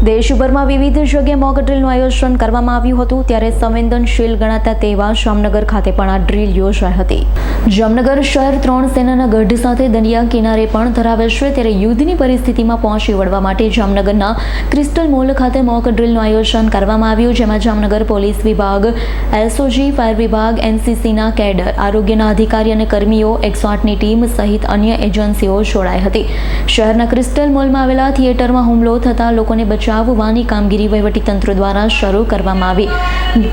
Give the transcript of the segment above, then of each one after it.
દેશભરમાં વિવિધ જગ્યાએ મોક ડ્રીલનું આયોજન કરવામાં આવ્યું હતું, ત્યારે સંવેદનશીલ ગણાતા તેવા જામનગર ખાતે પણ આ ડ્રીલ યોજાઈ હતી. જામનગર શહેર 3 સેનાના ગઢ સાથે દરિયા કિનારે પણ ધરાવે છે, ત્યારે યુદ્ધની પરિસ્થિતિમાં પહોંચી વળવા માટે જામનગરના ક્રિસ્ટલ મોલ ખાતે મોક ડ્રીલનું આયોજન કરવામાં આવ્યું, જેમાં જામનગર પોલીસ વિભાગ, એસઓજી, ફાયર વિભાગ, એનસીસીના કેડર, આરોગ્યના અધિકારી અને કર્મીઓ, 108ની ટીમ સહિત અન્ય એજન્સીઓ જોડાઈ હતી. શહેરના ક્રિસ્ટલ મોલમાં આવેલા થિયેટરમાં હુમલો થતા લોકોને બચાવવાની કામગીરી વહીવટીતંત્ર દ્વારા શરૂ કરવામાં આવી.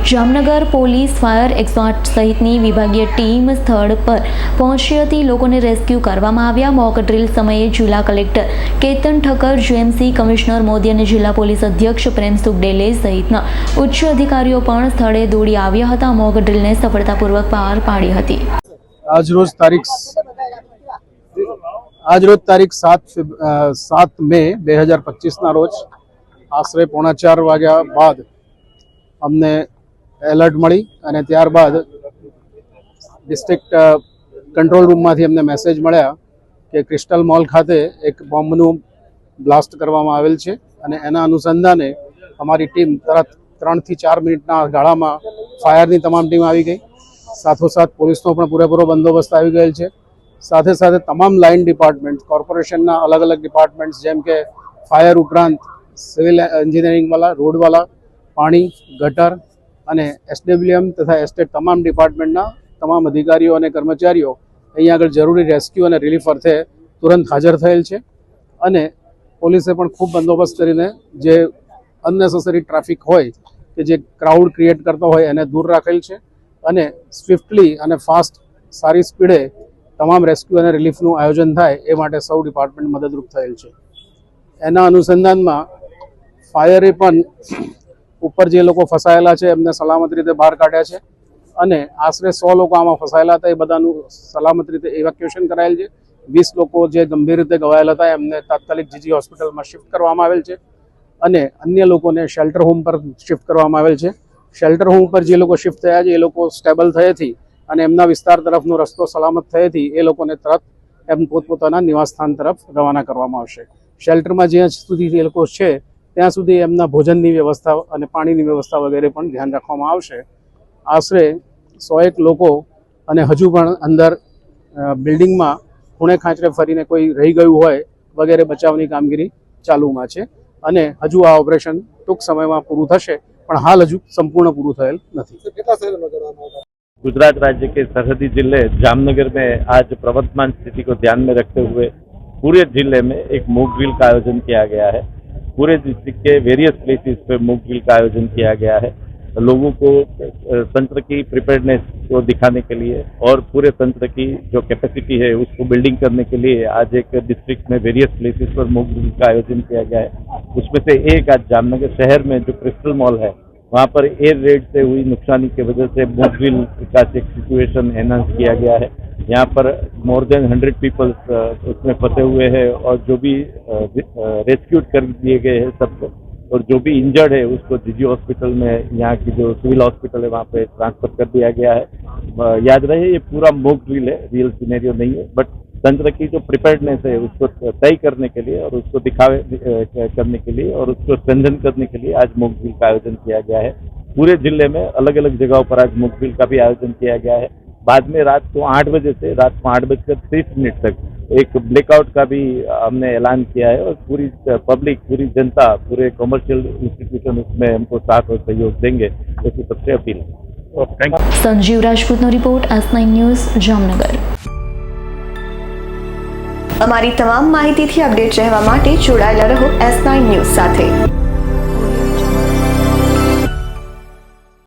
જામનગર પોલીસ, ફાયર, 108 સહિતની વિભાગીય ટીમ સ્થળ પર પહોંચી હતી. લોકોને રેસ્ક્યુ કરવામાં આવ્યા. મોક ડ્રીલ સમયે જિલ્લા collector Ketan Thakkar, JMC commissioner Modi અને જિલ્લા પોલીસ અધ્યક્ષ પ્રેમસુખ ડેલે સહિતના ઉચ્ચ અધિકારીઓ પણ સ્થળે દોડી આવ્યા હતા. મોક ડ્રીલને સફળતાપૂર્વક પાર પાડી હતી. આજરોજ તારીખ 7 મે 2025ના રોજ આશરે 3:45 વાગ્યા બાદ અમને એલર્ટ મળી અને ત્યારબાદ ડિસ્ટ્રિક્ટ કંટ્રોલ રૂમમાંથી અમને મેસેજ મળ્યા કે ક્રિસ્ટલ મોલ ખાતે એક બોમ્બનું બ્લાસ્ટ કરવામાં આવેલ છે અને એના અનુસંધાને અમારી ટીમ તરત 3 થી 4 મિનિટના ગાળામાં ફાયરની તમામ ટીમ આવી ગઈ. સાથોસાથ પોલીસનો પણ પૂરેપૂરો બંદોબસ્ત આવી ગયેલ છે. સાથે સાથે તમામ લાઇન ડિપાર્ટમેન્ટ, કોર્પોરેશનના અલગ અલગ ડિપાર્ટમેન્ટ્સ જેમ કે ફાયર ઉપરાંત સિવિલ એન્જિનિયરિંગવાળા, રોડવાળા, પાણી, ગટર અને એસડબ્લ્યુએમ તથા એસ્ટેટ તમામ ડિપાર્ટમેન્ટના તમામ અધિકારીઓ અને કર્મચારીઓ અહીંયા આગળ જરૂરી રેસ્ક્યુ અને રિલીફ અર્થે તુરંત હાજર થયેલ છે અને પોલીસે પણ ખૂબ બંદોબસ્ત કરીને જે અનનેસેસરી ટ્રાફિક હોય કે જે ક્રાઉડ ક્રિએટ કરતો હોય એને દૂર રાખેલ છે અને સ્વિફ્ટલી અને ફાસ્ટ સારી સ્પીડે તમામ રેસ્ક્યુ અને રિલીફનું આયોજન થાય એ માટે સૌ ડિપાર્ટમેન્ટ મદદરૂપ થયેલ છે. એના અનુસંધાનમાં ફાયરે પણ ઉપર જે લોકો ફસાયેલા છે એમને સલામત રીતે બહાર કાઢ્યા છે અને આશરે 100 લોકો આમાં ફસાયેલા હતા એ બધાનું સલામત રીતે ઇવેક્યુએશન કરાયેલ છે. 20 લોકો જે ગંભીર રીતે ઘવાયેલા હતા એમને તાત્કાલિક જીજી હોસ્પિટલમાં શિફ્ટ કરવામાં આવેલ છે અને અન્ય લોકોને શેલ્ટર હોમ પર શિફ્ટ કરવામાં આવેલ છે. શેલ્ટર હોમ પર જે લોકો શિફ્ટ થયા છે એ લોકો સ્ટેબલ થયેથી અને એમના વિસ્તાર તરફનો રસ્તો સલામત થયેથી એ લોકોને તરત એમ પોતપોતાના નિવાસસ્થાન તરફ રવાના કરવામાં આવશે. શેલ્ટરમાં જ્યાં સુધી એ લોકો છે ત્યાં સુધી એમના ભોજનની વ્યવસ્થા અને પાણીની વ્યવસ્થા વગેરે પણ ધ્યાન રાખવામાં આવશે. આશરે 101 લોકો અને હજુ પણ અંદર બિલ્ડિંગમાં ખૂણે ખાંચરે ફરીને કોઈ રહી ગયું હોય વગેરે બચાવની કામગીરી ચાલુમાં છે અને હજુ આ ઓપરેશન ટૂંક સમયમાં પૂરું થશે, પણ હાલ હજુ સંપૂर्ण પૂરું થયેલ નથી. गुजरात राज्य के सरहदी जिले जामनगर में आज प्रवर्तमान स्थिति को ध्यान में रखते हुए पूरे जिले में एक मॉक ड्रिल का आयोजन किया गया है. पूरे डिस्ट्रिक्ट के वेरियस प्लेसेस पे मॉक ड्रिल का आयोजन किया गया है. लोगों को तंत्र की प्रिपेयर्डनेस को दिखाने के लिए और पूरे तंत्र की जो कैपेसिटी है उसको बिल्डिंग करने के लिए आज एक डिस्ट्रिक्ट में वेरियस प्लेसेस पर मॉक ड्रिल का आयोजन किया गया है. उसमें से एक आज जामनगर शहर में जो क्रिस्टल मॉल है वहाँ पर एयर रेड से हुई नुकसानी की वजह से मॉक ड्रिल का एक सिचुएशन एनहांस किया गया है. यहाँ पर मोर देन 100 पीपल्स उसमें फंसे हुए हैं और जो भी रेस्क्यूड कर दिए गए हैं सबको, और जो भी इंजर्ड है उसको जीजी हॉस्पिटल में, यहाँ की जो सिविल हॉस्पिटल है वहाँ पे ट्रांसफर कर दिया गया है. याद रहे ये पूरा मॉक ड्रिल है, रियल सिनेरियो नहीं है, बट तंत्र की जो प्रिपेयर्डनेस है उसको तय करने के लिए और उसको दिखावे करने के लिए और उसको स्ट्रेंथन करने के लिए आज मॉक ड्रिल का आयोजन किया गया है. पूरे जिले में अलग अलग जगहों पर आज मॉक ड्रिल का भी आयोजन किया गया है. बाद में रात को 8 बजे से रात को 8:30 तक एक ब्लैकआउट का भी हमने ऐलान किया है और पूरी पब्लिक, पूरी जनता, पूरे कॉमर्शियल इंस्टीट्यूशन उसमें हमको साथ और सहयोग देंगे, ऐसी सबसे अपील है. Thank you. संजीव राजपूतનો રિપોર્ટ, S9 ન્યૂઝ, જામનગર. અમારી તમામ માહિતીથી અપડેટ રહેવા માટે જોડાયેલા રહો S9 ન્યૂઝ સાથે.